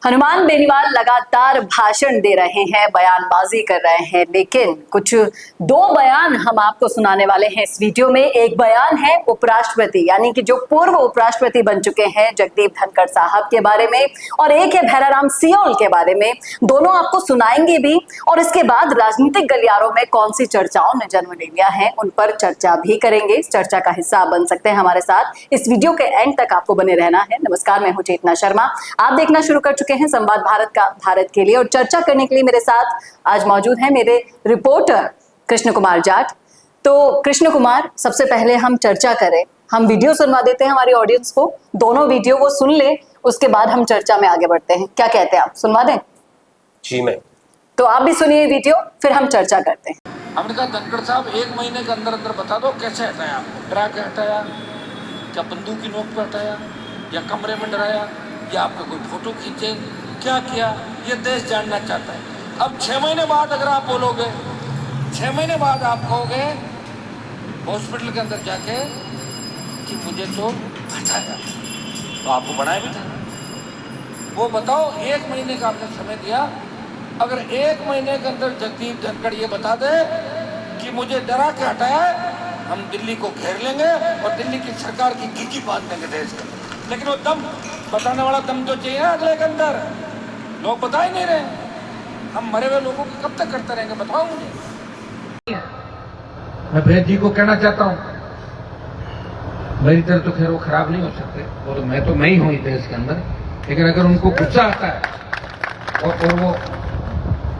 हनुमान बेनीवाल लगातार भाषण दे रहे हैं, बयानबाजी कर रहे हैं, लेकिन कुछ दो बयान हम आपको सुनाने वाले हैं इस वीडियो में। एक बयान है उपराष्ट्रपति यानी कि जो पूर्व उपराष्ट्रपति बन चुके हैं जगदीप धनखड़ साहब के बारे में, और एक है भैराराम सियोल के बारे में। दोनों आपको सुनाएंगे भी, और इसके बाद राजनीतिक गलियारों में कौन सी चर्चाओं ने जन्म ले लिया है उन पर चर्चा भी करेंगे। इस चर्चा का हिस्सा आप बन सकते हैं हमारे साथ। इस वीडियो के एंड तक आपको बने रहना है। नमस्कार, मैं हूं चेतना शर्मा। आप देखना शुरू कर चुके हैं संवाद भारत के लिए, और चर्चा करने के लिए मेरे साथ आज मौजूद हैं मेरे रिपोर्टर कृष्ण कुमार जाट। तो कृष्ण कुमार, सबसे पहले हम चर्चा करें, हम वीडियो सुनवा देते हैं हमारी ऑडियंस को, दोनों वीडियो वो सुन ले, उसके बाद हम चर्चा में आगे बढ़ते हैं। क्या कहते हैं आप, सुनवा दें? जी मैं। तो आप भी सुनिए वीडियो, फिर हम चर्चा करते हैं। हमने कहा धनखड़ साहब 1 महीने के अंदर अंदर बता दो कैसे हटाया आपको, डरा के हटाया, क्या बंदूक की नोक पर हटाया, या कमरे में डराया, या आपका कोई फोटो खींचे, क्या किया, ये देश जानना चाहता है। अब 6 महीने बाद अगर आप बोलोगे, 6 महीने बाद आप कहोगे हॉस्पिटल के अंदर जाके कि मुझे तो हटाया, तो आपको बनाया भी था। वो बताओ, 1 महीने का आपने समय दिया। अगर 1 महीने के अंदर जगदीप धनखड़ ये बता दे कि मुझे डरा के हटाया, हम दिल्ली को घेर लेंगे और दिल्ली की सरकार की गिगी बांध देंगे देश के। लेकिन वो दम बताने वाला दम तो चाहिए अगले के अंदर। लोग बता ही नहीं रहे। हम मरे हुए लोगों की कब तक करते रहेंगे, बताओ मुझे। मैं भैया जी को कहना चाहता हूँ, मेरी तरह तो खैर वो खराब नहीं हो सकते, वो तो मैं ही हूँ इस देश के अंदर। लेकिन अगर उनको गुस्सा आता है और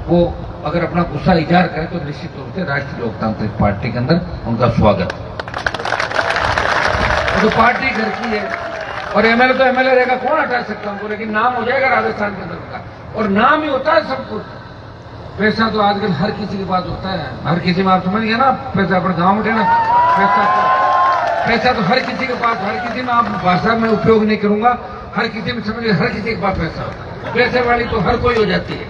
वो अगर अपना गुस्सा इजहार करें तो निश्चित तौर से राष्ट्रीय लोकतांत्रिक पार्टी के अंदर उनका स्वागत है। तो पार्टी घर की है और एमएलए तो एमएलए रहेगा, कौन हटा सकता है उनको, लेकिन नाम हो जाएगा राजस्थान के अंदर का, और नाम ही होता है सब कुछ। पैसा तो आजकल हर किसी के पास होता है, हर किसी में, आप समझ गए ना, पैसा अपने गाँव में ना, पैसा तो हर किसी के पास, हर किसी में, आप भाषा में उपयोग नहीं करूंगा, हर किसी में समझ, हर किसी के पास पैसा होता है। पैसे वाली तो हर कोई हो जाती है,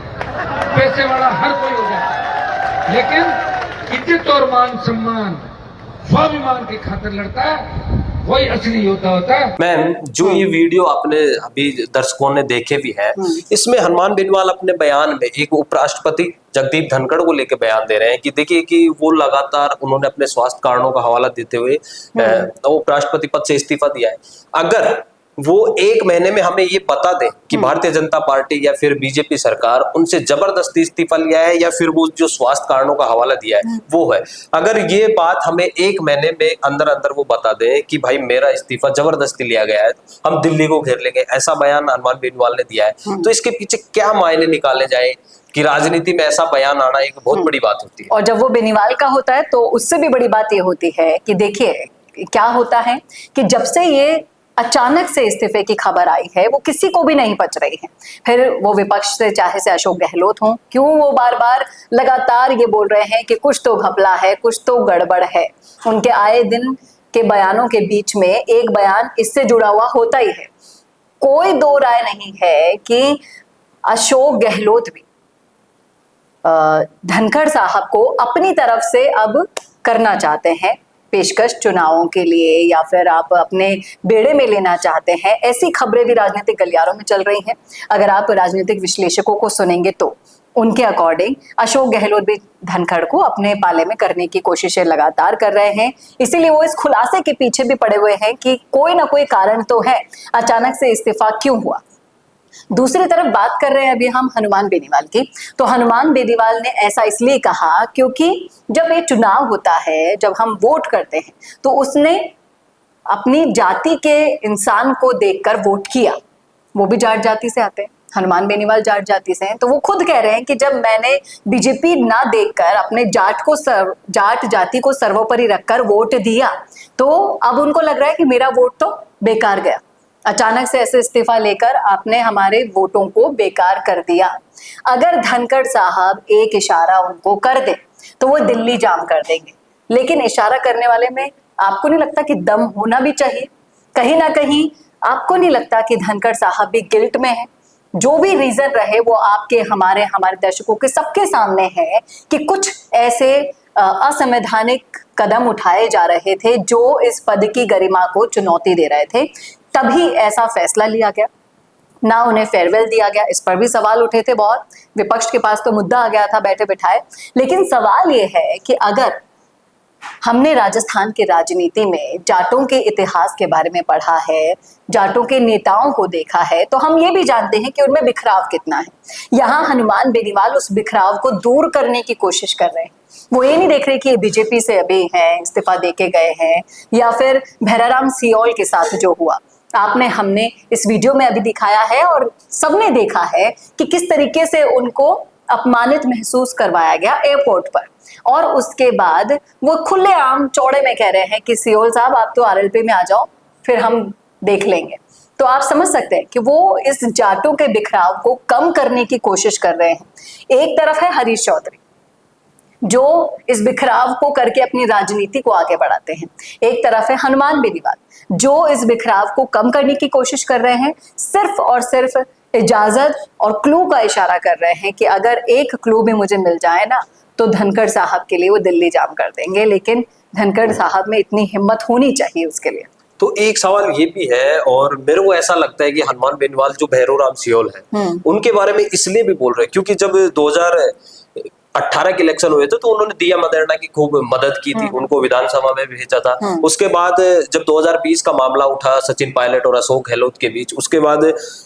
पैसे वाला हर कोई हो जाता है, लेकिन इज्जत और मान सम्मान स्वाभिमान की खातिर लड़ता है, वही असली योद्धा होता है। मैम, जो ये वीडियो आपने अभी दर्शकों ने देखे भी है, इसमें हनुमान बेनीवाल अपने बयान में एक उपराष्ट्रपति जगदीप धनखड़ को लेकर बयान दे रहे हैं कि देखिए कि वो लगातार उन्होंने अपने स्वास्थ्य कारणों का हवाला देते हुए उपराष्ट्रपति पद से इस्तीफा दिया है। अगर वो 1 महीने में हमें ये बता दें कि भारतीय जनता पार्टी या फिर बीजेपी सरकार उनसे जबरदस्ती इस्तीफा लिया है या फिर वो जो स्वास्थ्य कारणों का हवाला दिया है वो है, अगर ये बात हमें 1 महीने में अंदर अंदर वो बता दें कि भाई मेरा इस्तीफा जबरदस्ती लिया गया है, हम दिल्ली को घेर लेंगे, ऐसा बयान हनुमान बेनीवाल ने दिया है, तो इसके पीछे क्या मायने निकाले जाए कि राजनीति में ऐसा बयान आना एक बहुत बड़ी बात होती है। और जब वो बेनीवाल का होता है तो उससे भी बड़ी बात ये होती है कि देखिए क्या होता है कि जब से ये अचानक से इस्तीफे की खबर आई है वो किसी को भी नहीं पच रही है। फिर वो विपक्ष से, चाहे से अशोक गहलोत हो, क्यों वो बार बार लगातार ये बोल रहे हैं कि कुछ तो घपला है, कुछ तो गड़बड़ है। उनके आए दिन के बयानों के बीच में एक बयान इससे जुड़ा हुआ होता ही है। कोई दो राय नहीं है कि अशोक गहलोत भी धनखड़ साहब को अपनी तरफ से अब करना चाहते हैं पेशकश चुनावों के लिए, या फिर आप अपने बेड़े में लेना चाहते हैं। ऐसी खबरें भी राजनीतिक गलियारों में चल रही हैं। अगर आप राजनीतिक विश्लेषकों को सुनेंगे तो उनके अकॉर्डिंग अशोक गहलोत भी धनखड़ को अपने पाले में करने की कोशिशें लगातार कर रहे हैं। इसीलिए वो इस खुलासे के पीछे भी पड़े हुए हैं कि कोई ना कोई कारण तो है, अचानक से इस्तीफा क्यों हुआ। दूसरी तरफ बात कर रहे हैं अभी हम हनुमान बेनीवाल की, तो हनुमान बेनीवाल ने ऐसा इसलिए कहा क्योंकि जब ये चुनाव होता है, जब हम वोट करते हैं, तो उसने अपनी जाति के इंसान को देखकर वोट किया। वो भी जाट जाति से आते हैं, हनुमान बेनीवाल जाट जाति से हैं, तो वो खुद कह रहे हैं कि जब मैंने बीजेपी ना देखकर अपने जाट जाति को सर्वोपरि रखकर वोट दिया, तो अब उनको लग रहा है कि मेरा वोट तो बेकार गया। अचानक से ऐसे इस्तीफा लेकर आपने हमारे वोटों को बेकार कर दिया। अगर धनखड़ साहब एक इशारा उनको कर दे तो वो दिल्ली जाम कर देंगे, लेकिन इशारा करने वाले में आपको नहीं लगता कि दम होना भी चाहिए? कहीं ना कहीं आपको नहीं लगता कि धनखड़ साहब भी गिल्ट में है? जो भी रीजन रहे वो आपके, हमारे दर्शकों के सबके सामने है कि कुछ ऐसे असंवैधानिक कदम उठाए जा रहे थे जो इस पद की गरिमा को चुनौती दे रहे थे, तभी ऐसा फैसला लिया गया। ना उन्हें फेयरवेल दिया गया। इस पर भी सवाल उठे थे बहुत, विपक्ष के पास तो मुद्दा आ गया था बैठे बिठाए। लेकिन सवाल ये है कि अगर हमने राजस्थान की राजनीति में जाटों के इतिहास के बारे में पढ़ा है, जाटों के नेताओं को देखा है, तो हम ये भी जानते हैं कि उनमें बिखराव कितना है। यहाँ हनुमान बेनीवाल उस बिखराव को दूर करने की कोशिश कर रहे हैं। वो ये नहीं देख रहे कि ये बीजेपी से अभी हैं, इस्तीफा देके गए हैं, या फिर भैराराम सियोल के साथ जो हुआ आपने हमने इस वीडियो में अभी दिखाया है और सबने देखा है कि किस तरीके से उनको अपमानित महसूस करवाया गया एयरपोर्ट पर। और उसके बाद वो खुलेआम चौड़े में कह रहे हैं कि सियोल साहब आप तो आरएलपी में आ जाओ, फिर हम देख लेंगे। तो आप समझ सकते हैं कि वो इस जाटों के बिखराव को कम करने की कोशिश कर रहे हैं। एक तरफ है हरीश चौधरी जो इस बिखराव को करके अपनी राजनीति को आगे बढ़ाते हैं, एक तरफ है हनुमान बेनीवाल जो इस बिखराव को कम करने की कोशिश कर रहे हैं, सिर्फ और सिर्फ इजाजत और क्लू का इशारा कर रहे हैं कि अगर एक क्लू भी मुझे मिल जाए ना तो धनखड़ साहब के लिए वो दिल्ली जाम कर देंगे। लेकिन धनखड़ साहब में इतनी हिम्मत होनी चाहिए उसके लिए। तो एक सवाल ये भी है, और मेरे को ऐसा लगता है कि हनुमान बेनीवाल जो भैरोराम सियोल है उनके बारे में इसलिए भी बोल रहे हैं क्योंकि जब 2018 के इलेक्शन हुए थे तो उन्होंने दिया मदेरणा की खूब मदद की थी, उनको विधानसभा में भेजा था। उसके बाद जब 2020 का मामला उठा सचिन पायलट और अशोक गहलोत के बीच, उसके बाद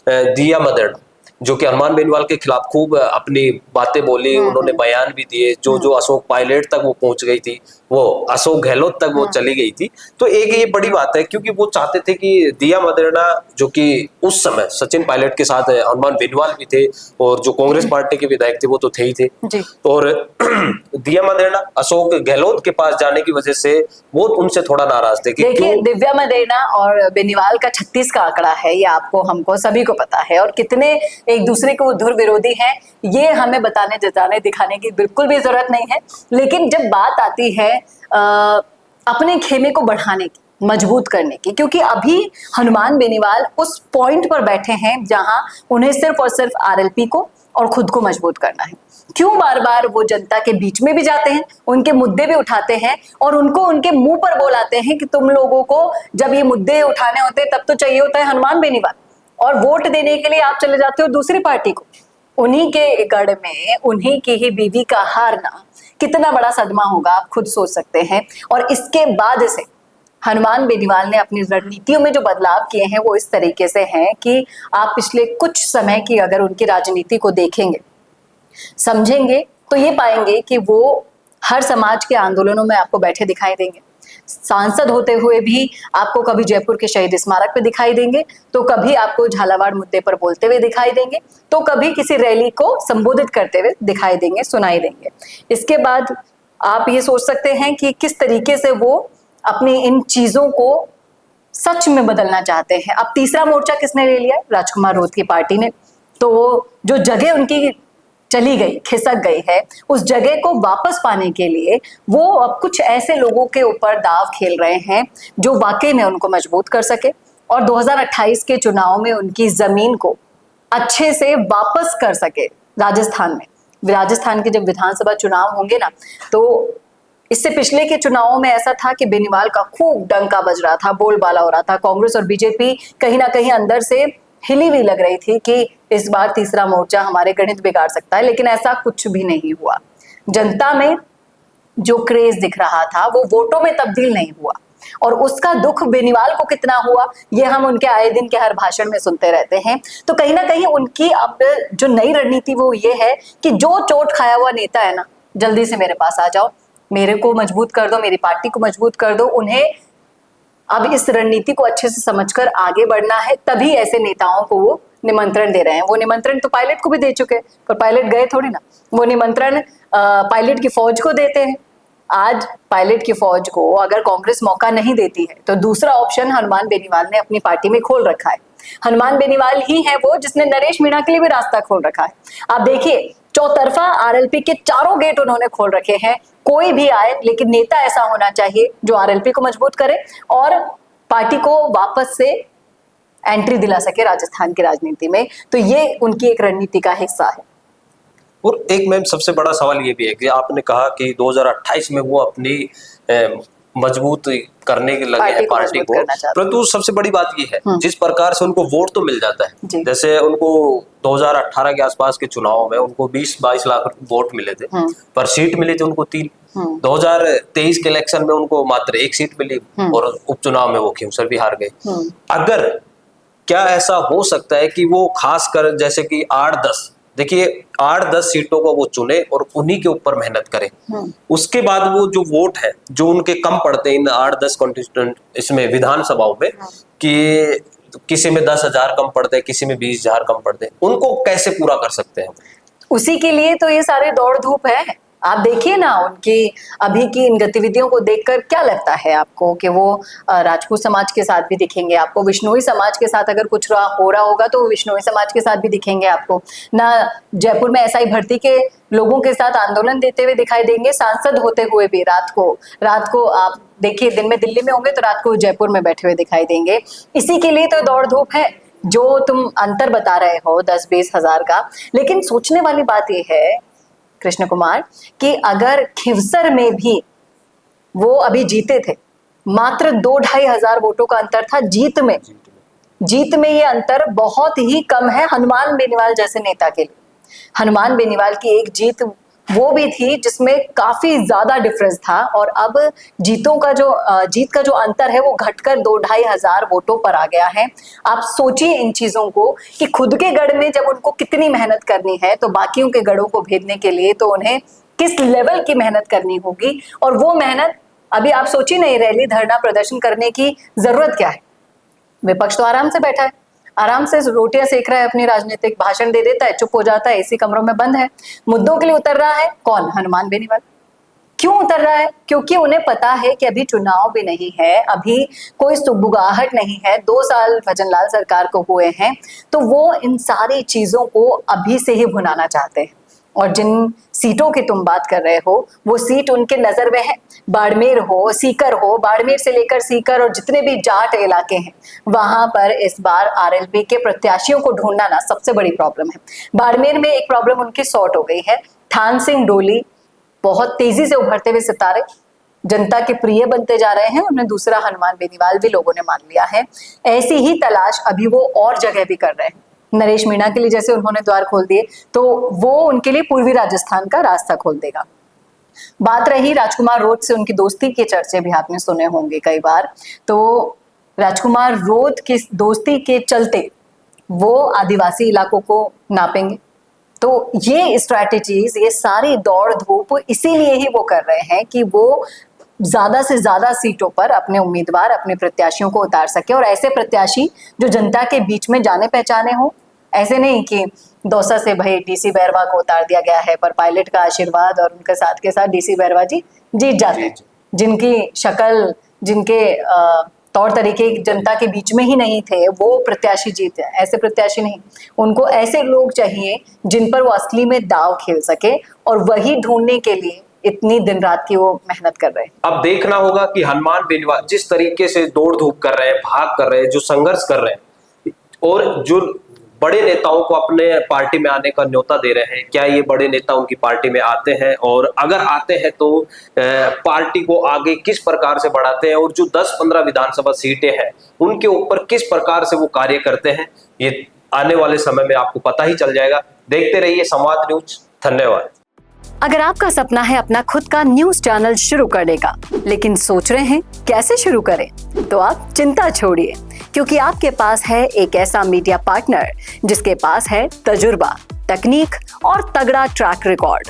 दिया मदेरणा जो कि हनुमान बेनीवाल के खिलाफ खूब अपनी बातें बोली, उन्होंने बयान भी दिए, जो अशोक पायलट तक वो पहुंच गई थी, वो अशोक गहलोत तक वो चली गई थी। तो एक ये बड़ी बात है क्योंकि वो चाहते थे कि दिया मदेरणा जो कि उस समय सचिन पायलट के साथ हनुमान बेनीवाल भी थे और जो कांग्रेस पार्टी के विधायक थे वो तो थे ही थे जी। और दिया मदेरणा अशोक गहलोत के पास जाने की वजह से वो उनसे थोड़ा नाराज थे कि देखिए दिव्या मदेरणा और बेनीवाल का 36 का आंकड़ा है, ये आपको हमको सभी को पता है, और कितने एक दूसरे को धुर विरोधी हैं ये हमें बताने जताने दिखाने की बिल्कुल भी जरूरत नहीं है। लेकिन जब बात आती है अपने खेमे को बढ़ाने की, मजबूत करने की, क्योंकि अभी हनुमान बेनीवाल उस पॉइंट पर बैठे हैं जहां उन्हें सिर्फ और सिर्फ आरएलपी को और खुद को मजबूत करना है। क्यों बार बार वो जनता के बीच में भी जाते हैं, उनके मुद्दे भी उठाते हैं और उनको उनके मुंह पर बोलाते हैं कि तुम लोगों को जब ये मुद्दे उठाने होते हैं तब तो चाहिए होता है हनुमान बेनीवाल, और वोट देने के लिए आप चले जाते हो दूसरी पार्टी को। उन्हीं के गढ़ में उन्हीं की ही बीवी का हारना कितना बड़ा सदमा होगा आप खुद सोच सकते हैं। और इसके बाद से हनुमान बेनीवाल ने अपनी रणनीतियों में जो बदलाव किए हैं वो इस तरीके से हैं कि आप पिछले कुछ समय की अगर उनकी राजनीति को देखेंगे, समझेंगे, तो ये पाएंगे कि वो हर समाज के आंदोलनों में आपको बैठे दिखाई देंगे। सांसद होते हुए भी आपको कभी जयपुर के शहीद स्मारक पे दिखाई देंगे, तो कभी आपको झालावाड़ मुद्दे पर बोलते हुए दिखाई देंगे, तो कभी किसी रैली को संबोधित करते हुए दिखाई देंगे, सुनाई देंगे। इसके बाद आप ये सोच सकते हैं कि किस तरीके से वो अपनी इन चीजों को सच में बदलना चाहते हैं। अब तीसरा मोर्चा किसने ले लिया? राजकुमार रोत की पार्टी ने। तो वो जो जगह उनकी चली गई, खिसक गई है, उस जगह को वापस पाने के लिए वो अब कुछ ऐसे लोगों के ऊपर दाव खेल रहे हैं जो वाकई में उनको मजबूत कर सके और 2028 के चुनाव में उनकी जमीन को अच्छे से वापस कर सके। राजस्थान के जब विधानसभा चुनाव होंगे ना, तो इससे पिछले के चुनावों में ऐसा था कि बेनीवाल का खूब डंका बज रहा था, बोलबाला हो रहा था। कांग्रेस और बीजेपी कहीं ना कहीं अंदर से हिली हुई लग रही थी कि इस बार तीसरा मोर्चा हमारे गणित बिगाड़ सकता है, लेकिन ऐसा कुछ भी नहीं हुआ। जनता में जो क्रेज दिख रहा था वो वोटों में तब्दील नहीं हुआ, और उसका दुख बेनीवाल को कितना हुआ ये हम उनके आए दिन के हर भाषण में सुनते रहते हैं। तो कहीं ना कहीं उनकी अब जो नई रणनीति वो ये है कि जो चोट खाया हुआ नेता है ना, जल्दी से मेरे पास आ जाओ, मेरे को मजबूत कर दो, मेरी पार्टी को मजबूत कर दो। उन्हें अब इस रणनीति को अच्छे से समझकर आगे बढ़ना है, तभी ऐसे नेताओं को वो निमंत्रण दे रहे हैं। वो निमंत्रण तो पायलट को भी दे चुके, पर पायलट गए थोड़ी ना। वो निमंत्रण पायलट की फौज को देते हैं। आज पायलट की फौज को अगर कांग्रेस मौका नहीं देती है तो दूसरा ऑप्शन हनुमान बेनीवाल ने अपनी पार्टी में खोल रखा है। हनुमान बेनीवाल ही है वो जिसने नरेश मीणा के लिए भी रास्ता खोल रखा है। आप देखिए चौतरफा आरएलपी के चारों गेट उन्होंने खोल रखे हैं। कोई भी आए, लेकिन नेता ऐसा होना चाहिए जो आरएलपी को मजबूत करे और पार्टी को वापस से एंट्री दिला सके राजस्थान की राजनीति में। तो ये उनकी एक रणनीति का हिस्सा है। और एक मैम सबसे बड़ा सवाल ये भी है कि आपने कहा कि 2028 में वो अपनी मजबूत करने के लगे पार्टी हैं को पार्टी मजबूत को। करना चाहते हैं। परंतु सबसे बड़ी बात ये है, जिस प्रकार से उनको वोट तो मिल जाता जी। है, जैसे उनको 2018 के आसपास के चुनाव में उनको 20-22 लाख वोट मिले थे, पर सीट मिली थी उनको 3। 2023 के इलेक्शन में उनको मात्र 1 सीट मिली और उपचुनाव में वो खिंवसर भी हार गए। अगर क्या ऐसा हो सकता है कि वो खासकर जैसे कि 8-10, देखिए 8-10 सीटों को वो चुने और उन्हीं के ऊपर मेहनत करें, उसके बाद वो जो वोट है जो उनके कम पड़ते हैं इन 8-10 कॉन्स्टिट्यूएंट इसमें विधानसभाओं में, कि किसी में 10,000 कम पड़ते हैं, किसी में 20,000 कम पड़ते हैं, उनको कैसे पूरा कर सकते हैं? उसी के लिए तो ये सारे दौड़ धूप है। आप देखिए ना उनकी अभी की इन गतिविधियों को देखकर क्या लगता है आपको कि वो राजपूत समाज के साथ भी दिखेंगे आपको, विष्णुई समाज के साथ अगर कुछ हो रहा होगा तो विष्णुई समाज के साथ भी दिखेंगे आपको ना, जयपुर में एसआई भर्ती के लोगों के साथ आंदोलन देते हुए दिखाई देंगे, सांसद होते हुए भी रात को आप देखिए, दिन में दिल्ली में होंगे तो रात को जयपुर में बैठे हुए दिखाई देंगे। इसी के लिए तो दौड़ धूप है जो तुम अंतर बता रहे हो 10-20 हजार का। लेकिन सोचने वाली बात यह है कृष्ण कुमार कि अगर खिवसर में भी वो अभी जीते थे, मात्र 2-2.5 हजार वोटों का अंतर था जीत में ये अंतर बहुत ही कम है हनुमान बेनीवाल जैसे नेता के लिए। हनुमान बेनीवाल की एक जीत वो भी थी जिसमें काफी ज्यादा डिफरेंस था, और अब जीत का जो अंतर है वो घटकर 2-2.5 हजार वोटों पर आ गया है। आप सोचिए इन चीजों को कि खुद के गढ़ में जब उनको कितनी मेहनत करनी है तो बाकियों के गढ़ों को भेदने के लिए तो उन्हें किस लेवल की मेहनत करनी होगी। और वो मेहनत अभी आप सोचिए नहीं, रैली धरना प्रदर्शन करने की जरूरत क्या है। विपक्ष तो आराम से बैठा है, आराम से रोटियां सेक रहा है, अपनी राजनीतिक भाषण दे देता है, चुप हो जाता है, एसी कमरों में बंद है। मुद्दों के लिए उतर रहा है कौन? हनुमान बेनीवाल। क्यों उतर रहा है? क्योंकि उन्हें पता है कि अभी चुनाव भी नहीं है, अभी कोई सुगबुगाहट नहीं है, 2 साल भजनलाल सरकार को हुए हैं, तो वो इन सारी चीजों को अभी से ही भुनाना चाहते हैं। और जिन सीटों की तुम बात कर रहे हो वो सीट उनके नजर में है, बाड़मेर हो, सीकर हो, बाड़मेर से लेकर सीकर और जितने भी जाट इलाके हैं वहां पर इस बार आरएलपी के प्रत्याशियों को ढूंढना ना सबसे बड़ी प्रॉब्लम है। बाड़मेर में एक प्रॉब्लम उनकी सॉर्ट हो गई है, थान सिंह डोली बहुत तेजी से उभरते हुए सितारे, जनता के प्रिय बनते जा रहे हैं, उन्हें दूसरा हनुमान बेनीवाल भी लोगों ने मान लिया है। ऐसी ही तलाश अभी वो और जगह भी कर रहे हैं। नरेश मीणा के लिए जैसे उन्होंने द्वार खोल दिए तो वो उनके लिए पूर्वी राजस्थान का रास्ता खोल देगा। बात रही राजकुमार रोध से, उनकी दोस्ती के चर्चे भी आपने सुने होंगे कई बार, तो राजकुमार रोध की दोस्ती के चलते वो आदिवासी इलाकों को नापेंगे। तो ये स्ट्रैटेजीज, ये सारी दौड़ धूप इसीलिए ही वो कर रहे हैं कि वो ज्यादा से ज्यादा सीटों पर अपने उम्मीदवार, अपने प्रत्याशियों को उतार सके, और ऐसे प्रत्याशी जो जनता के बीच में जाने पहचाने हो। ऐसे नहीं कि दौसा से भाई डीसी बैरवा को उतार दिया गया है, पर पायलट का आशीर्वाद और उनके साथ के साथ डीसी बैरवा जी जीत जाते हैं, जिनकी शक्ल, जिनके तौर तरीके जनता के बीच में ही नहीं थे, वो प्रत्याशी जीते। ऐसे प्रत्याशी नहीं, उनको ऐसे लोग चाहिए जिन पर वो असली में दाव खेल सके, और वही ढूंढने के लिए इतनी दिन रात की वो मेहनत कर रहे हैं। अब देखना होगा कि हनुमान बेनीवाल जिस तरीके से दौड़ धूप कर रहे हैं, भाग कर रहे हैं, जो संघर्ष कर रहे हैं, और जो बड़े नेताओं को अपने पार्टी में आने का न्योता दे रहे हैं, क्या ये बड़े नेता उनकी पार्टी में आते हैं, और अगर आते हैं तो पार्टी को आगे किस प्रकार से बढ़ाते हैं, और जो 10-15 विधानसभा सीटें हैं उनके ऊपर किस प्रकार से वो कार्य करते हैं, ये आने वाले समय में आपको पता ही चल जाएगा। देखते रहिए संवाद न्यूज। धन्यवाद। अगर आपका सपना है अपना खुद का न्यूज चैनल शुरू करने का, लेकिन सोच रहे हैं कैसे शुरू करें, तो आप चिंता छोड़िए, क्योंकि आपके पास है एक ऐसा मीडिया पार्टनर जिसके पास है तजुर्बा, तकनीक और तगड़ा ट्रैक रिकॉर्ड।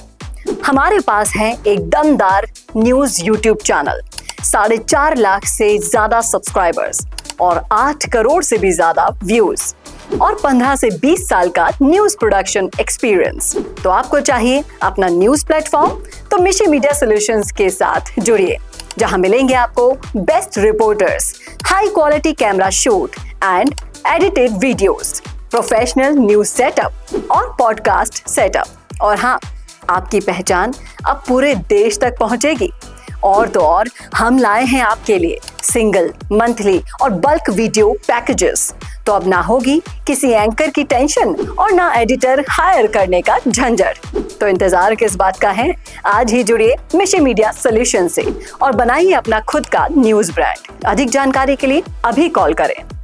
हमारे पास है एक दमदार न्यूज यूट्यूब चैनल, 4.5 लाख से ज्यादा सब्सक्राइबर्स और 8 करोड़ से भी ज्यादा व्यूज, और 15 से 20 साल का न्यूज प्रोडक्शन एक्सपीरियंस। तो आपको चाहिए अपना न्यूज प्लेटफॉर्म, तो मिशी मीडिया सॉल्यूशंस के साथ जुड़िए, जहां मिलेंगे आपको best reporters, high quality camera shoot and edited videos, professional news setup और पॉडकास्ट सेटअप। और हाँ, आपकी पहचान अब पूरे देश तक पहुंचेगी। और तो और हम लाए हैं आपके लिए सिंगल, मंथली और बल्क वीडियो पैकेजेस। तो अब ना होगी किसी एंकर की टेंशन और ना एडिटर हायर करने का झंझट। तो इंतजार किस बात का है, आज ही जुड़िए मिशन मीडिया सॉल्यूशन से और बनाइए अपना खुद का न्यूज ब्रांड। अधिक जानकारी के लिए अभी कॉल करें।